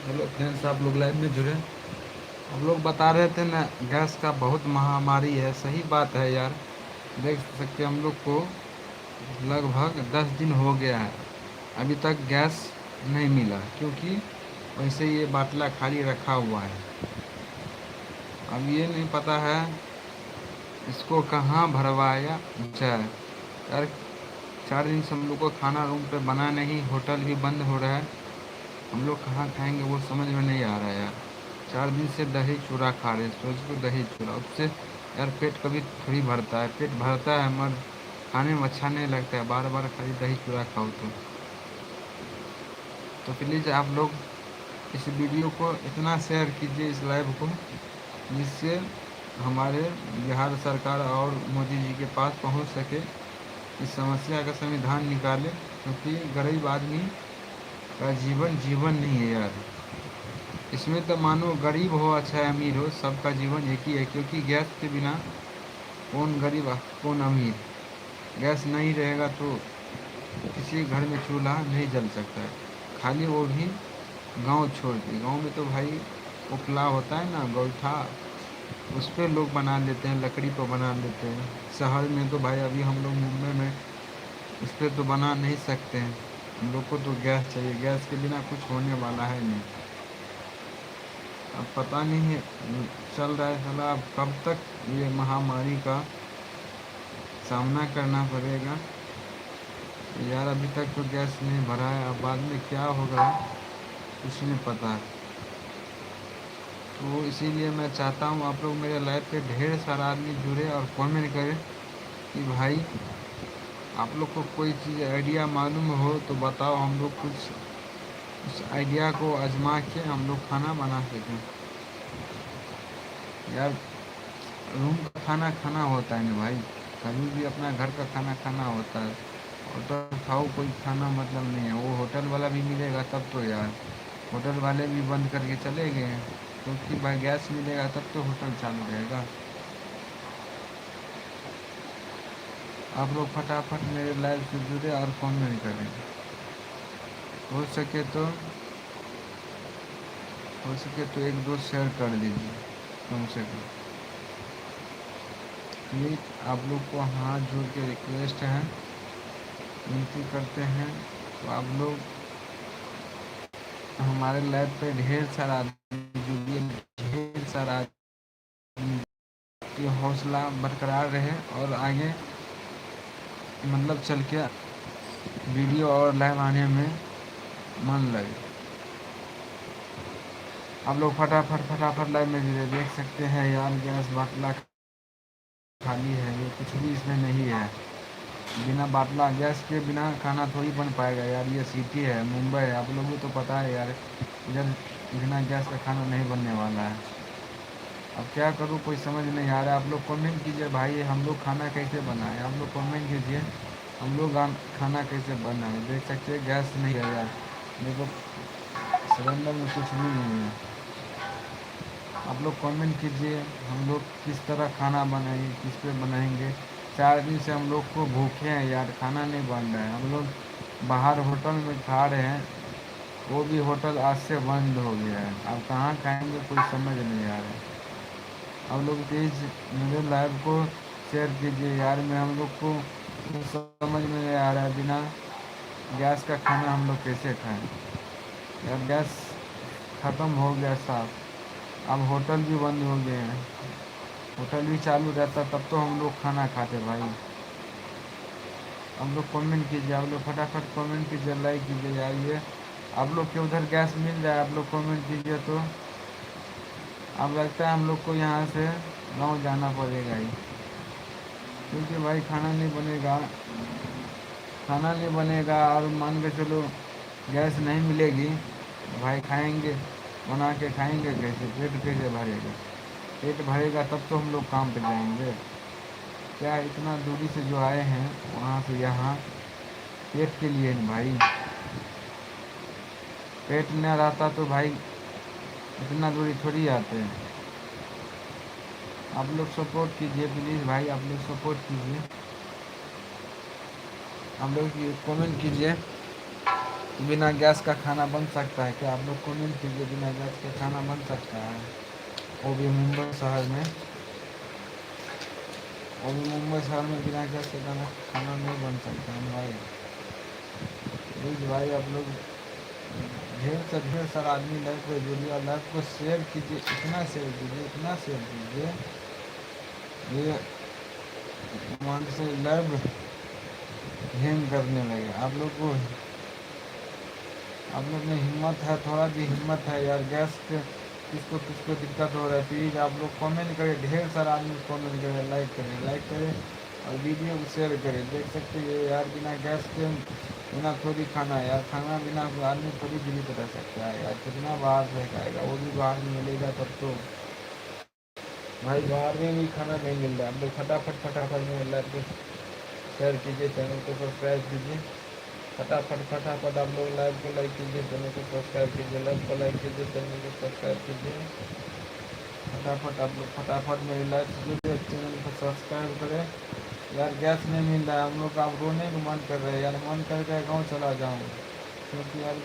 Hello friends, आप लोग live में जुड़े। आप लोग बता रहे थे ना, गैस का बहुत महामारी है। सही बात है यार। देख सकते हम लोग को लगभग 10 दिन हो गया है, अभी तक गैस नहीं मिला, क्योंकि वैसे ये बाटला खाली रखा हुआ है। अब ये नहीं पता है इसको कहाँ भरवाया जाए यार। 4 दिन से हम लोग को खाना रूम पे बना नहीं, होटल भी बंद हो रहा है। हम लोग कहाँ खाएंगे वो समझ में नहीं आ रहा है यार। 4 दिन से दही चूड़ा खा रहे, सोच लो दही चूड़ा, उससे यार पेट कभी थोड़ी भरता है। पेट भरता है मगर खाने में अच्छा नहीं लगता है, बार बार खाली दही चूड़ा खाओ तो प्लीज़ आप लोग इस वीडियो को इतना शेयर कीजिए, इस लाइव को, जिससे हमारे बिहार सरकार और मोदी जी के पास पहुंच सके, इस समस्या का संविधान निकाले। क्योंकि गरीब आदमी का जीवन जीवन नहीं है यार। इसमें तो मानो गरीब हो चाहे अमीर हो, सबका जीवन एक ही है। क्योंकि गैस के बिना कौन गरीब कौन अमीर। गैस नहीं रहेगा तो किसी घर में चूल्हा नहीं जल सकता है, खाली वो भी गांव छोड़ के। गांव में तो भाई उपला होता है ना, गोईठा, उस पर लोग बना लेते हैं, लकड़ी पर बना लेते हैं। शहर में तो भाई अभी हम लोग मुंबई में उस पर तो बना नहीं सकते हैं। हम लोग को तो गैस चाहिए, गैस के बिना कुछ होने वाला है नहीं। अब पता नहीं है चल रहा है साला, अब कब तक ये महामारी का सामना करना पड़ेगा यार। अभी तक तो गैस नहीं भरा है, अब बाद में क्या होगा कुछ नहीं पता है। तो इसीलिए मैं चाहता हूँ आप लोग मेरे लाइव पे ढेर सारा आदमी जुड़े और कमेंट करें कि भाई आप लोग को कोई चीज़ आइडिया मालूम हो तो बताओ, हम लोग कुछ उस आइडिया को आजमा के हम लोग खाना बना सकें यार। रूम का खाना खाना होता है ना भाई, कभी भी अपना घर का खाना खाना होता है। होटल खाओ कोई खाना मतलब नहीं है, वो होटल वाला भी मिलेगा तब तो यार। होटल वाले भी बंद करके चले गए हैं, क्योंकि भाई गैस मिलेगा तब तो होटल चालू रहेगा। आप लोग फटाफट मेरे लाइव से जुड़े और कमेंट करें। हो सके तो एक दो शेयर कर दीजिए कम से कम। प्लीज़ आप लोग को हाथ जोड़ के रिक्वेस्ट है, विनती करते हैं। तो आप लोग हमारे लाइव पे ढेर सारा आदमी जुड़िए, ढेर सारा आदमी की हौसला बरकरार रहे और आगे मतलब चल के वीडियो और लाइव आने में मन लगे। आप लोग फटाफट फटाफट लाइव में जुड़े। देख सकते हैं यार, गैस बाटला खाली है, ये कुछ भी इसमें नहीं है। बिना बाटला गैस के बिना खाना थोड़ी बन पाएगा यार। ये सिटी है, मुंबई है, आप लोगों को तो पता है यार, इधर बिना गैस का खाना नहीं बनने वाला है। अब क्या करूँ कोई समझ नहीं आ रहा है। आप लोग कमेंट कीजिए भाई, हम लोग खाना कैसे बनाए। आप लोग कमेंट कीजिए हम लोग खाना कैसे बनाए। देख सकते हैं गैस नहीं है यार, देखो सिलेंडर में कुछ भी नहीं है। आप लोग कमेंट कीजिए हम लोग किस तरह खाना बनाएंगे, किस पे बनाएंगे। 4 दिन से हम लोग को भूखे हैं यार, खाना नहीं बन रहा है। हम लोग बाहर होटल में खा रहे हैं, वो भी होटल आज से बंद हो गया है। अब कहाँ खाएंगे कोई समझ नहीं आ रहा है। आप लोग प्लीज़ मेरे लाइव को शेयर कीजिए यार। मैं हम लोग को समझ में नहीं आ रहा है, बिना गैस का खाना हम लोग कैसे खाएं यार। गैस ख़त्म हो गया साहब। अब होटल भी बंद हो गए हैं, होटल भी चालू रहता तब तो हम लोग खाना खाते भाई। आप लोग कमेंट कीजिए, आप लोग फटाफट कमेंट कीजिए, लाइक कीजिए यार। ये आप लोग के उधर गैस मिल जाए, आप लोग कमेंट कीजिए तो अब लगता है हम लोग को यहाँ से गांव जाना पड़ेगा ही। क्योंकि भाई खाना नहीं बनेगा और मान के चलो गैस नहीं मिलेगी तो भाई खाएंगे, बना के खाएंगे कैसे, पेट कैसे भरेगा। पेट भरेगा तब तो हम लोग काम पे जाएंगे। क्या इतना दूरी से जो आए हैं वहाँ से यहाँ पेट के लिए नहीं भाई। पेट न रहता तो भाई इतना दूरी थोड़ी आते हैं। आप लोग सपोर्ट कीजिए प्लीज़ भाई, आप लोग सपोर्ट कीजिए, आप लोग कमेंट कीजिए। बिना गैस का खाना बन सकता है क्या? आप लोग कमेंट कीजिए, बिना गैस के खाना बन सकता है? वो भी मुंबई शहर में, वो भी मुंबई शहर में बिना गैस के खाना नहीं बन सकता है भाई। प्लीज़ भाई आप लोग ढेर से ढेर सारा आदमी लाइव को जुड़िए और लाइव को शेयर कीजिए, इतना शेयर कीजिए, इतना शेयर कीजिए, ये मान से लाइव हैंग करने लगे। आप लोग में हिम्मत है, थोड़ा भी हिम्मत है यार। गैस के किसको किसको दिक्कत हो रहा है, प्लीज़ आप लोग कमेंट करें, ढेर सारा आदमी कमेंट करें, लाइक करें और वीडियो को शेयर करें। देख सकते हैं यार, बिना गैस के बिना थोड़ी खाना है यार, खाना बिना आदमी थोड़ी जीवित रह सकता है यार। कितना बाहर से खाएगा, वो भी बाहर में मिलेगा तब तो। भाई बाहर में भी खाना नहीं मिल रहा। आप लोग फटाफट फटाफट में लाइक को शेयर कीजिए, चैनल को सब्सक्राइब कीजिए, फटाफट फटाफट आप लोग लाइव को लाइक कीजिए, चैनल को सब्सक्राइब कीजिए, लाइव को लाइक कीजिए, चैनल को सब्सक्राइब कीजिए, फटाफट आप लोग फटाफट मेरी लाइव कीजिए, चैनल को सब्सक्राइब करें। यार गैस नहीं मिल रहा है, हम लोग का अब रोने का मन कर रहा है यार, मन कर रहा है गाँव चला जाऊँ, क्योंकि यार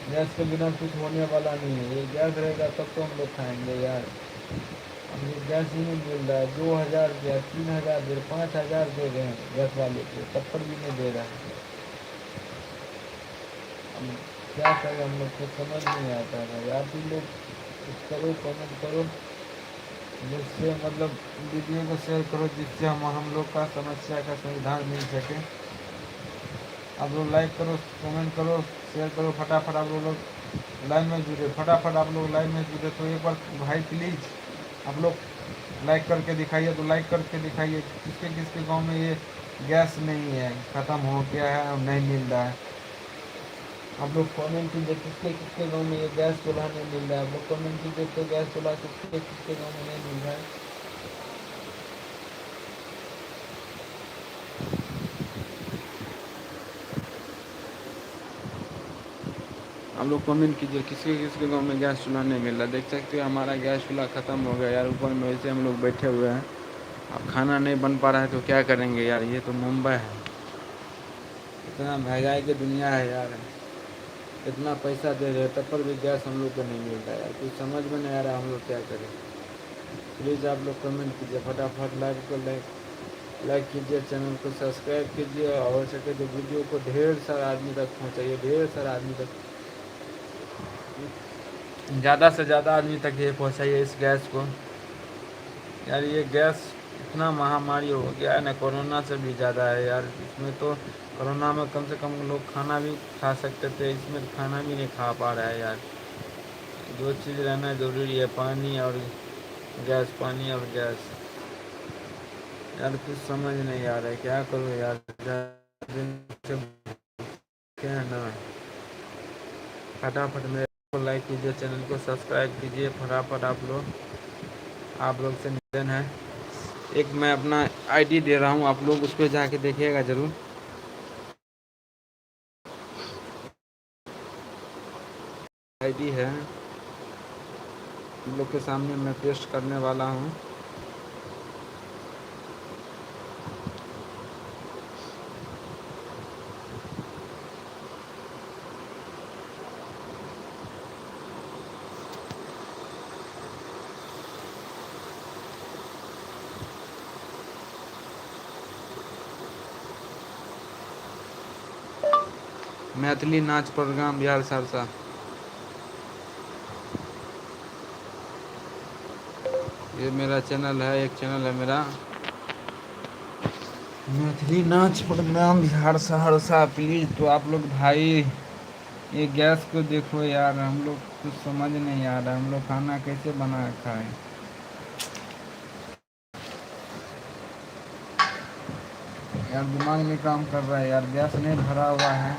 गैस के बिना कुछ होने वाला नहीं है। ये गैस रहेगा तब तो हम लोग खाएंगे यार। अब ये गैस ही नहीं मिल रहा है, 2000 दिया, 3000 दे, 5000 दे रहे हैं गैस वाले को, तब पर भी नहीं दे रहा है। अब क्या करें, हम लोग को समझ नहीं आता है। आप भी लोग कुछ करो, कमेंट करो, जिससे मतलब वीडियो को शेयर करो, जिससे हम लोग का समस्या का समाधान मिल सके। आप लोग लाइक करो, कमेंट करो, शेयर करो, फटाफट आप लोग लाइन में जुड़े, फटाफट आप लोग लाइन में जुड़े। तो एक बार भाई प्लीज़ आप लोग लाइक करके दिखाइए, तो लाइक करके दिखाइए किसके किसके गांव में ये गैस नहीं है, ख़त्म हो गया है और नहीं मिल रहा है। आप लोग कमेंट कीजिए किसके किसके गांव में ये गैस चूल्हा नहीं मिल रहा है। आप लोग कमेंट कीजिए तो गैस चूल्हा किसके किसके गांव में नहीं मिल रहा है। आप लोग कमेंट कीजिए किसके किसके गांव में गैस चूल्हा नहीं मिल रहा। देख सकते हो हमारा गैस चूल्हा ख़त्म हो गया यार, ऊपर में वैसे हम लोग बैठे हुए हैं। अब खाना नहीं बन पा रहा है तो क्या करेंगे यार, ये तो मुंबई है, इतना महंगाई की दुनिया है यार, इतना पैसा दे रहे तब पर भी गैस हम लोग को नहीं मिल रहा है यार। कुछ समझ में नहीं आ रहा हम लोग क्या करें। प्लीज़ आप लोग कमेंट कीजिए, फटाफट लाइव को लाइक कीजिए, चैनल को सब्सक्राइब कीजिए, और हो सके तो वीडियो को ढेर सारा आदमी तक पहुँचाइए, ढेर सारा आदमी तक, ज़्यादा से ज़्यादा आदमी तक ये पहुँचाइए इस गैस को। यार ये गैस इतना महामारी हो गया है ना, कोरोना से भी ज़्यादा है यार। इसमें तो कोरोना में कम से कम लोग खाना भी खा सकते थे, इसमें खाना भी नहीं खा पा रहा है यार। दो चीज़ रहना ज़रूरी है, पानी और गैस, पानी और गैस। यार कुछ समझ नहीं आ रहा है, क्या करूँ यार, दिन से क्या है ना। फटाफट मेरे को लाइक कीजिए, चैनल को सब्सक्राइब कीजिए, फटाफट आप लोग से निवेदन है। एक मैं अपना आईडी दे रहा हूँ, आप लोग उस पर जाके देखिएगा ज़रूर। आईडी है, आप लोग के सामने मैं पेस्ट करने वाला हूँ। मैथिली नाच प्रोग्राम बिहार सहरसा, ये मेरा चैनल है, एक चैनल है मेरा मैथिली नाच प्रोग्राम बिहार सहरसा। प्लीज़ तो आप लोग भाई ये गैस को देखो यार, हम लोग कुछ समझ नहीं आ रहा, हम लोग खाना कैसे बना खाएं यार। दिमाग नहीं काम कर रहा है यार, गैस नहीं भरा हुआ है।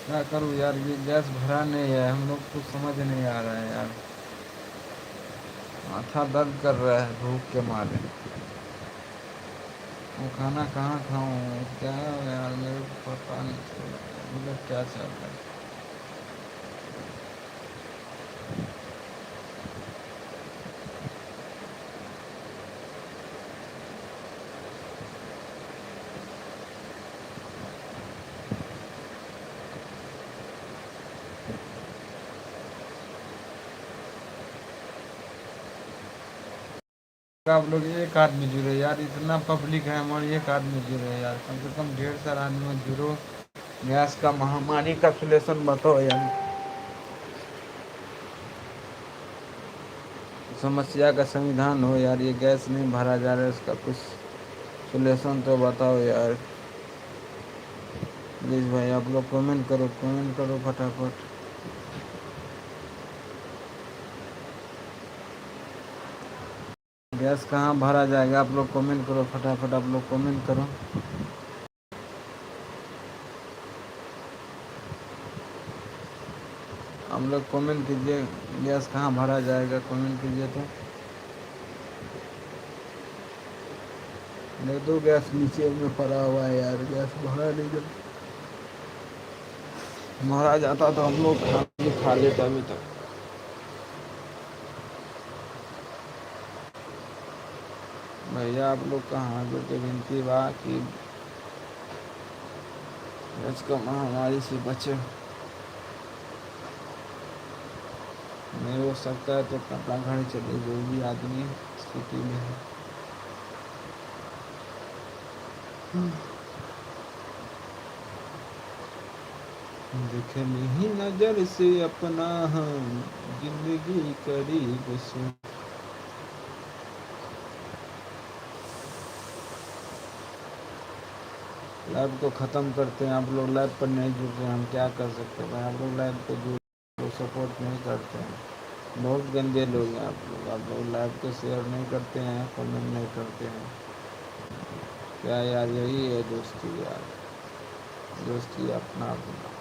क्या करूँ यार, ये गैस भरा नहीं है, हम लोग कुछ समझ नहीं आ रहा है यार। माथा दर्द कर रहा है भूख के मारे। वो खाना कहाँ खाऊँ, क्या यार, मेरे को पता नहीं चल रहा है मतलब क्या चल रहा है। आप लोग एक आदमी जुड़े यार, इतना पब्लिक है हमारे, एक आदमी जुड़े यार, कम से कम 150 आदमी जुड़ो। गैस का महामारी का सोल्यूशन बताओ यार, समस्या का समाधान हो यार। ये गैस नहीं भरा जा रहा है, इसका कुछ सोल्यूशन तो बताओ यार। प्लीज़ भाई आप लोग कमेंट करो फटाफट। गैस कहाँ भरा जाएगा, आप लोग कमेंट करो फटाफट, आप लोग कमेंट करो। हम लोग कमेंट कीजिए, गैस कहाँ भरा जाएगा, कमेंट कीजिए। तो नहीं तो गैस नीचे में पड़ा हुआ है यार, गैस भरा नहीं जा, भरा जाता तो हम लोग खा लेते अभी तक। भैया आप लोग कहाँ जो के विनती बा कि गैस का महामारी से बचे। नहीं हो सकता है तो अपना घर चले, जो भी आदमी स्थिति में है। देखे नहीं नजर से अपना हम, जिंदगी करीब से। लाइव को ख़त्म करते हैं, आप लोग लाइव पर नहीं जुड़ रहे, हम क्या कर सकते हैं भाई। आप लोग लाइव को जुड़, सपोर्ट नहीं करते हैं, बहुत गंदे लोग हैं आप लोग लाइव को शेयर नहीं करते हैं, कमेंट नहीं करते हैं। क्या यार, यही है दोस्ती यार, दोस्ती अपना अपना।